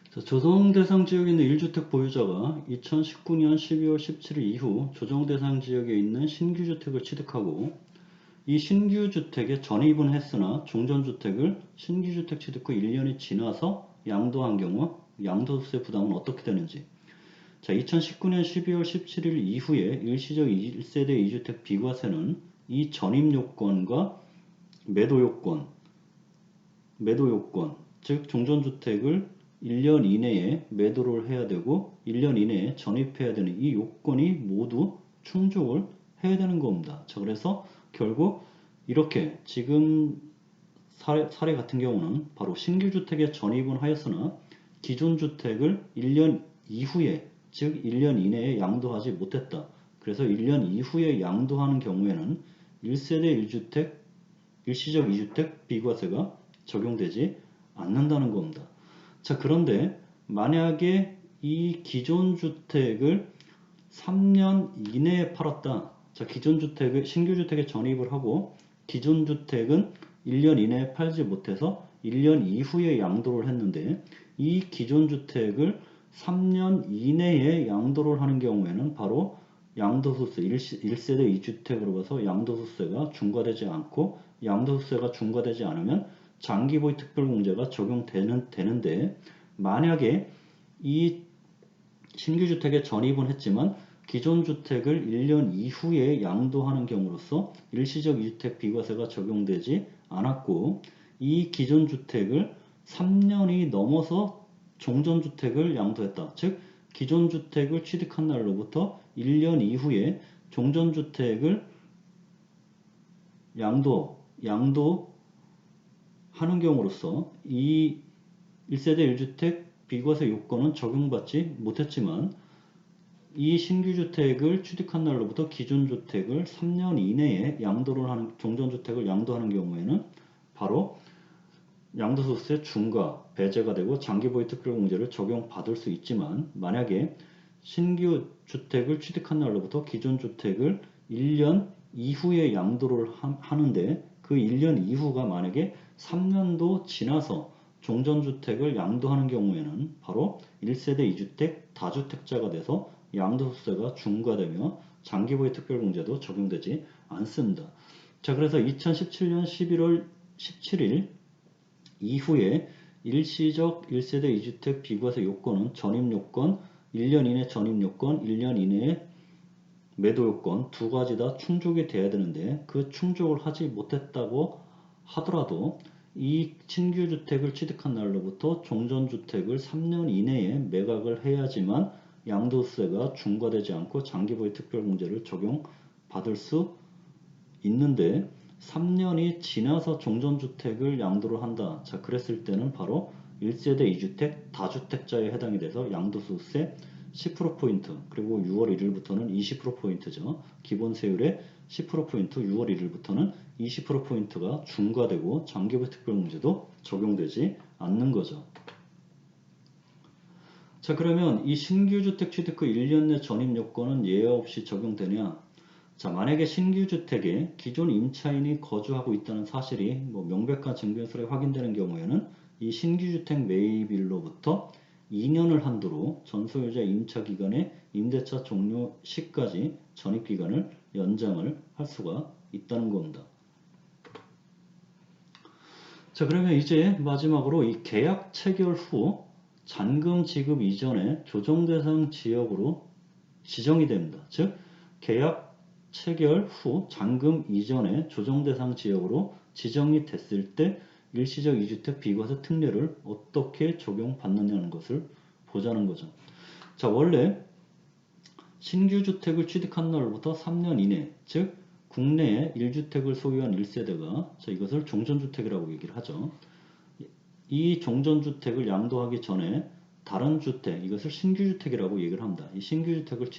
자, 조정 대상 지역에 있는 1주택 보유자가 2019년 12월 17일 이후 조정 대상 지역에 있는 신규 주택을 취득하고 이 신규 주택에 전입은 했으나 종전주택을 신규 주택 취득 후 1년이 지나서 양도한 경우 양도세 부담은 어떻게 되는지. 자, 2019년 12월 17일 이후에 일시적 1세대 2주택 비과세는 이 전입 요건과 매도 요건, 즉 종전주택을 1년 이내에 매도를 해야 되고 1년 이내에 전입해야 되는 이 요건이 모두 충족을 해야 되는 겁니다. 자, 그래서 결국 이렇게 지금 사례 같은 경우는 바로 신규 주택에 전입은 하였으나 기존 주택을 1년 이후에, 즉 1년 이내에 양도하지 못했다. 그래서 1년 이후에 양도하는 경우에는 1세대 1주택, 일시적 2주택 비과세가 적용되지 않는다는 겁니다. 자, 그런데 만약에 이 기존 주택을 3년 이내에 팔았다. 자, 기존 주택을 신규 주택에 전입을 하고 기존 주택은 1년 이내에 팔지 못해서 1년 이후에 양도를 했는데 이 기존 주택을 3년 이내에 양도를 하는 경우에는 바로 양도소득세 1세대 2주택으로 봐서 양도소득세가 중과되지 않고 양도소득세가 중과되지 않으면 장기보유 특별공제가 적용되는데 만약에 이 신규 주택에 전입은 했지만 기존 주택을 1년 이후에 양도하는 경우로서 일시적 2주택 비과세가 적용되지 않았고 이 기존 주택을 3년이 넘어서 종전주택을 양도했다. 즉 기존 주택을 취득한 날로부터 1년 이후에 종전주택을 양도하는 경우로서 이 1세대 1주택 비과세 요건은 적용받지 못했지만 이 신규 주택을 취득한 날로부터 기존 주택을 3년 이내에 종전주택을 양도하는 경우에는 바로 양도소득세 중과 배제가 되고 장기보유 특별공제를 적용받을 수 있지만 만약에 신규 주택을 취득한 날로부터 기존 주택을 1년 이후에 양도를 하는데 그 1년 이후가 만약에 3년도 지나서 종전주택을 양도하는 경우에는 바로 1세대 2주택 다주택자가 돼서 양도소득세가 중과되며 장기보유 특별공제도 적용되지 않습니다. 자, 그래서 2017년 11월 17일 이후에 일시적 1세대 2주택 비과세 요건은 전입요건, 1년 이내 전입요건, 1년 이내에 매도요건 두 가지 다 충족이 돼야 되는데 그 충족을 하지 못했다고 하더라도 이 신규 주택을 취득한 날로부터 종전주택을 3년 이내에 매각을 해야지만 양도세가 중과되지 않고 장기보유 특별공제를 적용받을 수 있는데 3년이 지나서 종전주택을 양도를 한다. 자, 그랬을 때는 바로 1세대 2주택 다주택자에 해당이 돼서 양도소득세 10%포인트 그리고 6월 1일부터는 20%포인트죠. 기본세율의 10%포인트 6월 1일부터는 20%포인트가 중과되고 장기보유 특별공제도 적용되지 않는 거죠. 자, 그러면 이 신규 주택 취득 후 1년 내 전입 요건은 예외 없이 적용되냐? 자, 만약에 신규 주택에 기존 임차인이 거주하고 있다는 사실이 명백한 증빙서에 확인되는 경우에는 이 신규 주택 매입일로부터 2년을 한도로 전 소유자 임차 기간의 임대차 종료 시까지 전입 기간을 연장을 할 수가 있다는 겁니다. 자, 그러면 이제 마지막으로 이 계약 체결 후 잔금 지급 이전에 조정 대상 지역으로 지정이 됩니다. 즉 계약 체결 후 잔금 이전에 조정 대상 지역으로 지정이 됐을 때 일시적 2주택 비과세 특례를 어떻게 적용받느냐는 것을 보자는 거죠. 자, 원래 신규 주택을 취득한 날부터 3년 이내, 즉 국내에 1주택을 소유한 1세대가 이것을 종전주택이라고 얘기를 하죠. 이 종전주택을 양도하기 전에 다른 주택, 이것을 신규주택이라고 얘기를 합니다. 이 신규주택을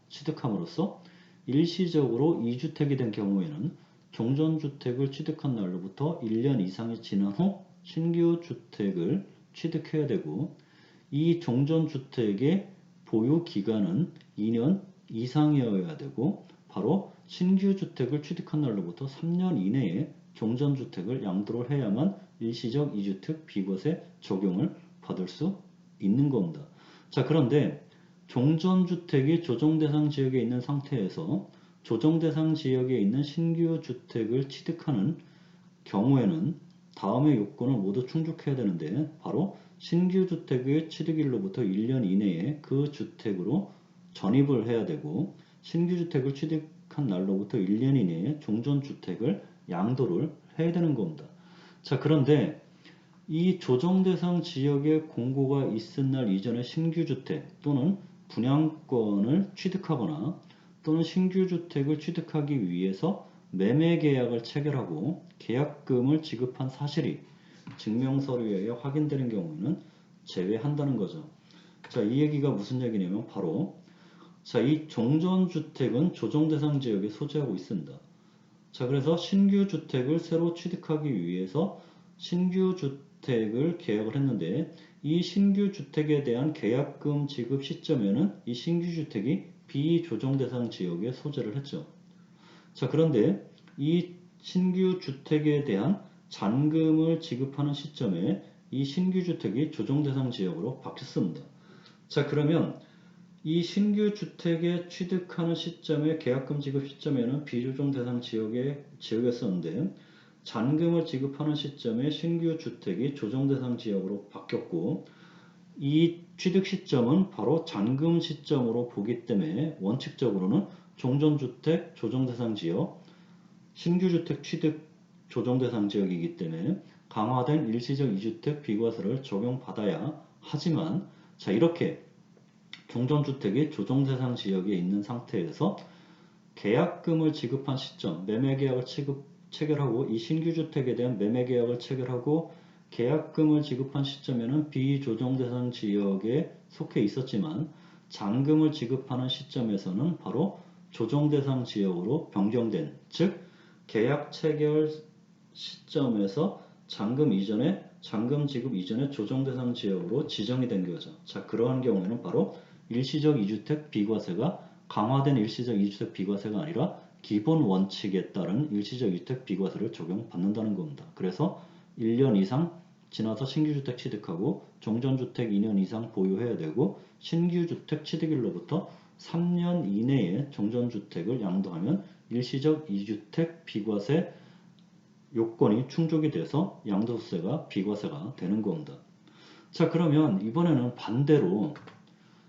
취득함으로써 일시적으로 2주택이 된 경우에는 종전주택을 취득한 날로부터 1년 이상이 지난 후 신규주택을 취득해야 되고 이 종전주택의 보유기간은 2년 이상이어야 되고 바로 신규주택을 취득한 날로부터 3년 이내에 종전주택을 양도를 해야만 일시적 2주택 비과세 적용을 받을 수 있는 겁니다. 자, 그런데 종전주택이 조정대상 지역에 있는 상태에서 조정대상 지역에 있는 신규 주택을 취득하는 경우에는 다음의 요건을 모두 충족해야 되는데, 바로 신규 주택의 취득일로부터 1년 이내에 그 주택으로 전입을 해야 되고, 신규 주택을 취득한 날로부터 1년 이내에 종전주택을 양도를 해야 되는 겁니다. 자, 그런데 이 조정대상 지역에 공고가 있은 날 이전에 신규주택 또는 분양권을 취득하거나 또는 신규주택을 취득하기 위해서 매매계약을 체결하고 계약금을 지급한 사실이 증명서류에 의해 확인되는 경우에는 제외한다는 거죠. 자, 이 얘기가 무슨 얘기냐면 바로 자, 이 종전주택은 조정대상 지역에 소재하고 있습니다. 자, 그래서 신규주택을 새로 취득하기 위해서 신규주택을 계약을 했는데, 이 신규주택에 대한 계약금 지급 시점에는 이 신규주택이 비조정대상 지역에 소재를 했죠. 자, 그런데 이 신규주택에 대한 잔금을 지급하는 시점에 이 신규주택이 조정대상 지역으로 바뀌었습니다. 자, 그러면 이 신규 주택에 취득하는 시점에 계약금 지급 시점에는 비조정 대상 지역이었었는데, 잔금을 지급하는 시점에 신규 주택이 조정 대상 지역으로 바뀌었고, 이 취득 시점은 바로 잔금 시점으로 보기 때문에 원칙적으로는 종전주택 조정 대상 지역, 신규 주택 취득 조정 대상 지역이기 때문에 강화된 일시적 2주택 비과세를 적용받아야 하지만, 자, 이렇게 종전주택이 조정대상 지역에 있는 상태에서 계약금을 지급한 시점, 매매계약을 체결하고 이 신규주택에 대한 매매계약을 체결하고 계약금을 지급한 시점에는 비조정대상 지역에 속해 있었지만, 잔금을 지급하는 시점에서는 바로 조정대상 지역으로 변경된, 즉 계약 체결 시점에서 잔금 지급 이전에 조정대상 지역으로 지정이 된 거죠. 자, 그러한 경우에는 바로 일시적 2주택 비과세가 강화된 일시적 2주택 비과세가 아니라 기본 원칙에 따른 일시적 2주택 비과세를 적용받는다는 겁니다. 그래서 1년 이상 지나서 신규주택 취득하고 종전주택 2년 이상 보유해야 되고, 신규주택 취득일로부터 3년 이내에 종전주택을 양도하면 일시적 2주택 비과세 요건이 충족이 돼서 양도세가 비과세가 되는 겁니다. 자, 그러면 이번에는 반대로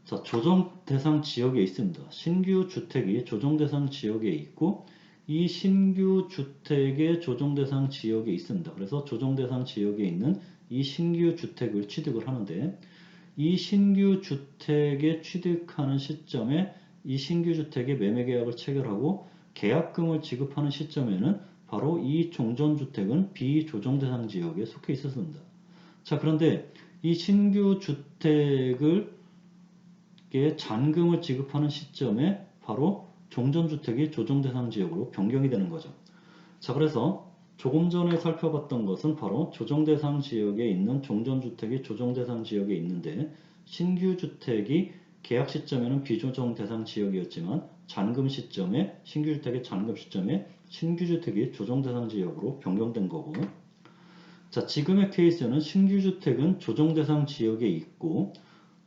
자, 조정대상 지역에 있습니다. 신규 주택이 조정대상 지역에 있고, 이 신규 주택의 조정대상 지역에 있습니다. 그래서 조정대상 지역에 있는 이 신규 주택을 취득을 하는데, 이 신규 주택에 취득하는 시점에 이 신규 주택의 매매계약을 체결하고 계약금을 지급하는 시점에는 바로 이 종전주택은 비조정대상 지역에 속해 있었습니다. 자, 그런데 이 신규 주택을 잔금을 지급하는 시점에 바로 종전주택이 조정대상 지역으로 변경이 되는 거죠. 자, 그래서 조금 전에 살펴봤던 것은 바로 조정대상 지역에 있는 종전주택이 조정대상 지역에 있는데, 신규주택이 계약 시점에는 비조정대상 지역이었지만 잔금 시점에 신규주택의 잔금 시점에 신규주택이 조정대상 지역으로 변경된 거고, 자, 지금의 케이스는 신규주택은 조정대상 지역에 있고,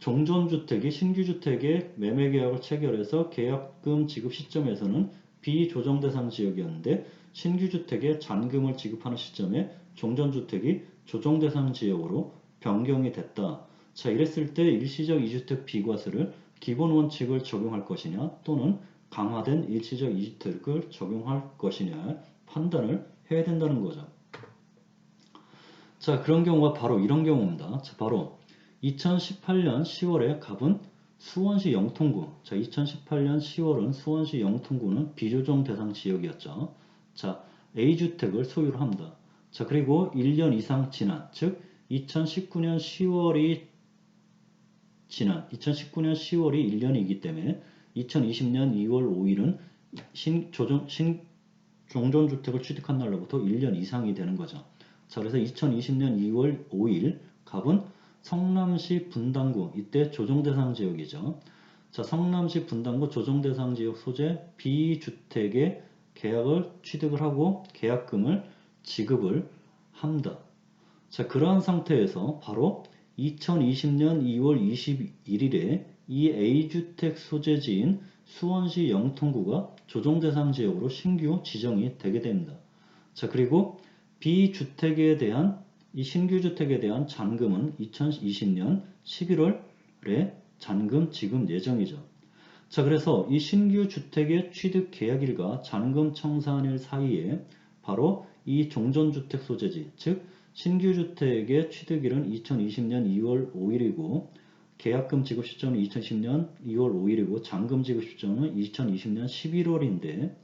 종전주택이 신규주택의 매매계약을 체결해서 계약금 지급 시점에서는 비조정대상 지역이었는데, 신규주택의 잔금을 지급하는 시점에 종전주택이 조정대상 지역으로 변경이 됐다. 자, 이랬을 때 일시적 2주택 비과세를 기본 원칙을 적용할 것이냐 또는 강화된 일시적 2주택을 적용할 것이냐 판단을 해야 된다는 거죠. 자, 그런 경우가 바로 이런 경우입니다. 자, 바로 2018년 10월에 갑은 수원시 영통구. 자, 2018년 10월은 수원시 영통구는 비조정 대상 지역이었죠. 자, A주택을 소유를 합니다. 자, 그리고 1년 이상 지난, 즉 2019년 10월이 1년이기 때문에 2020년 2월 5일은 종전주택을 취득한 날로부터 1년 이상이 되는 거죠. 자, 그래서 2020년 2월 5일 갑은 성남시 분당구, 이때 조정대상 지역이죠. 자, 성남시 분당구 조정대상 지역 소재 B주택의 계약을 취득을 하고 계약금을 지급을 합니다. 자, 그러한 상태에서 바로 2020년 2월 21일에 이 A주택 소재지인 수원시 영통구가 조정대상 지역으로 신규 지정이 되게 됩니다. 자, 그리고 B주택에 대한 이 신규 주택에 대한 잔금은 2020년 11월에 잔금 지급 예정이죠. 자, 그래서 이 신규 주택의 취득 계약일과 잔금 청산일 사이에 바로 이 종전주택 소재지, 즉 신규 주택의 취득일은 2020년 2월 5일이고 계약금 지급 시점은 2010년 2월 5일이고 잔금 지급 시점은 2020년 11월인데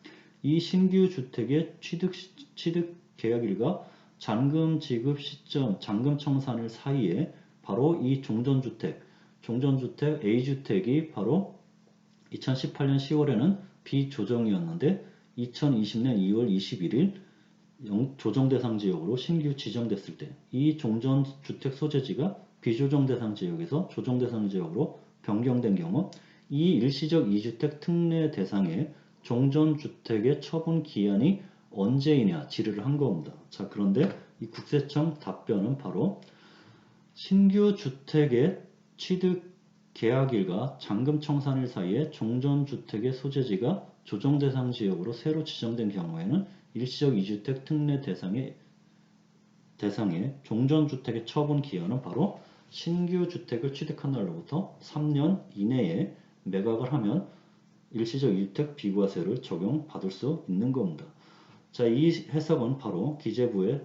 이 신규 주택의 취득 계약일과 잔금 지급 시점, 잔금 청산일 사이에 바로 이 종전주택 A주택이 바로 2018년 10월에는 비조정이었는데 2020년 2월 21일 조정대상 지역으로 신규 지정됐을 때 이 종전주택 소재지가 비조정대상 지역에서 조정대상 지역으로 변경된 경우 이 일시적 2주택 특례 대상의 종전주택의 처분 기한이 언제이냐 질의를 한 겁니다. 자, 그런데 이 국세청 답변은 바로 신규 주택의 취득 계약일과 잔금 청산일 사이에 종전주택의 소재지가 조정대상 지역으로 새로 지정된 경우에는 일시적 2주택 특례 대상의 종전주택의 처분 기한은 바로 신규 주택을 취득한 날로부터 3년 이내에 매각을 하면 일시적 2주택 비과세를 적용받을 수 있는 겁니다. 자, 이 해석은 바로 기재부의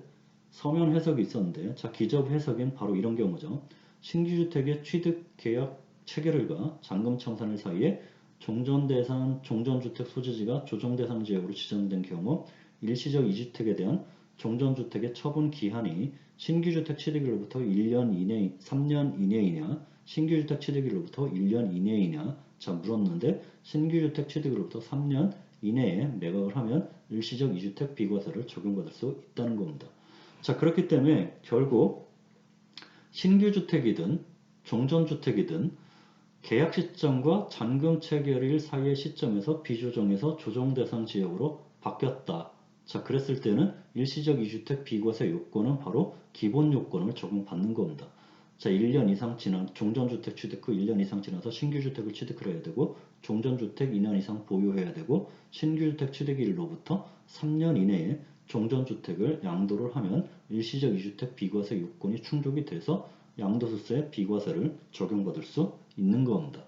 서면 해석이 있었는데, 자, 기재부 해석은 바로 이런 경우죠. 신규 주택의 취득 계약 체결일과 잔금 청산일 사이에 종전주택 소재지가 조정대상 지역으로 지정된 경우 일시적 2주택에 대한 종전주택의 처분 기한이 신규주택 취득일로부터 1년 이내, 3년 이내이냐, 신규주택 취득일로부터 1년 이내이냐, 자, 물었는데 신규주택 취득일로부터 3년 이내에 매각을 하면 일시적 2주택 비과세를 적용받을 수 있다는 겁니다. 자, 그렇기 때문에 결국 신규주택이든 종전주택이든 계약 시점과 잔금 체결일 사이의 시점에서 비조정에서 조정대상 지역으로 바뀌었다. 자, 그랬을 때는 일시적 2주택 비과세 요건은 바로 기본 요건을 적용받는 겁니다. 자, 1년 이상 지난 종전주택 취득 후 1년 이상 지나서 신규주택을 취득을 해야 되고 종전주택 2년 이상 보유해야 되고 신규주택 취득일로부터 3년 이내에 종전주택을 양도를 하면 일시적 2주택 비과세 요건이 충족이 돼서 양도소득세 비과세를 적용받을 수 있는 겁니다.